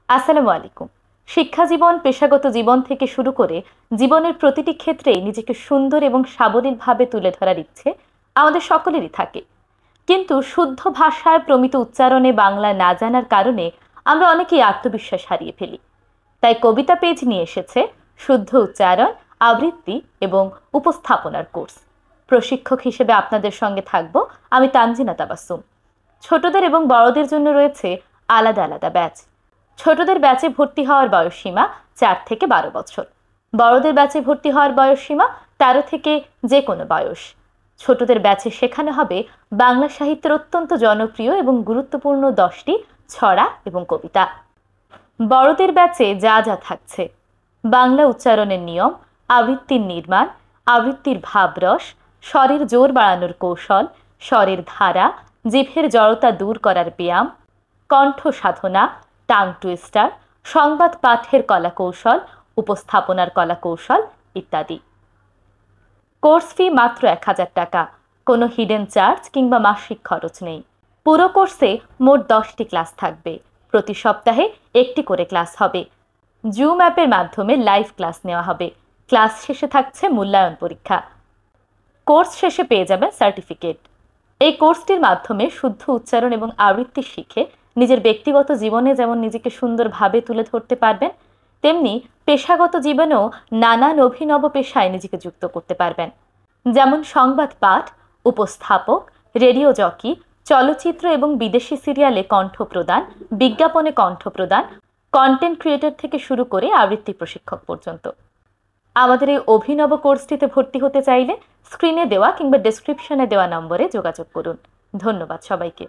আসসালামু আলাইকুম। শিক্ষা জীবন, পেশাগত জীবন থেকে শুরু করে জীবনের প্রতিটি ক্ষেত্রেই নিজেকে সুন্দর এবং সাবলীলভাবে তুলে ধরার ইচ্ছে আমাদের সকলেরই থাকে। কিন্তু শুদ্ধ ভাষায় প্রমিত উচ্চারণে বাংলা না জানার কারণে আমরা অনেকেই আত্মবিশ্বাস হারিয়ে ফেলি। তাই কবিতা পেজ নিয়ে এসেছে শুদ্ধ উচ্চারণ, আবৃত্তি এবং উপস্থাপনার কোর্স। প্রশিক্ষক হিসেবে আপনাদের সঙ্গে থাকব আমি তানজিনা তাবাসসুম। ছোটদের এবং বড়দের জন্য রয়েছে আলাদা আলাদা ব্যাচ। ছোটদের ব্যাচে ভর্তি হওয়ার বয়সসীমা 4 থেকে 12 বছর। বড়দের ব্যাচে ভর্তি হওয়ার বয়সসীমা 13 থেকে যে কোনো বয়স। ছোটদের ব্যাচে শেখানো হবে বাংলা সাহিত্যের অত্যন্ত জনপ্রিয় এবং গুরুত্বপূর্ণ 10টি ছড়া এবং কবিতা। বড়দের ব্যাচে যা যা থাকছে: বাংলা উচ্চারণের নিয়ম, আবৃত্তির নির্মাণ, আবৃত্তির ভাবরস, স্বরের জোর বাড়ানোর কৌশল, স্বরের ধারা, জিভের জড়তা দূর করার ব্যায়াম, কণ্ঠ সাধনা, টাং টুইস্টার, সংবাদ পাঠের কলা কৌশল, উপস্থাপনার কলা কৌশল ইত্যাদি। কোর্স ফি মাত্র 1000 টাকা। কোনো হিডেন চার্জ কিংবা মাসিক খরচ নেই। পুরো কোর্সে মোট 10টি ক্লাস থাকবে। প্রতি সপ্তাহে একটি করে ক্লাস হবে। জুম অ্যাপের মাধ্যমে লাইভ ক্লাস নেওয়া হবে। ক্লাস শেষে থাকছে মূল্যায়ন পরীক্ষা। কোর্স শেষে পেয়ে যাবেন সার্টিফিকেট। এই কোর্সটির মাধ্যমে শুদ্ধ উচ্চারণ এবং আবৃত্তি শিখে নিজের ব্যক্তিগত জীবনে যেমন নিজেকে সুন্দরভাবে তুলে ধরতে পারবেন, তেমনি পেশাগত জীবনেও নানান অভিনব পেশায় নিজেকে যুক্ত করতে পারবেন। যেমন সংবাদ পাঠ, উপস্থাপক, রেডিও জকি, চলচ্চিত্র এবং বিদেশি সিরিয়ালে কণ্ঠ প্রদান, বিজ্ঞাপনে কণ্ঠ প্রদান, কন্টেন্ট ক্রিয়েটর থেকে শুরু করে আবৃত্তি প্রশিক্ষক পর্যন্ত। আমাদের এই অভিনব কোর্সটিতে ভর্তি হতে চাইলে স্ক্রিনে দেওয়া কিংবা ডেসক্রিপশনে দেওয়া নম্বরে যোগাযোগ করুন। ধন্যবাদ সবাইকে।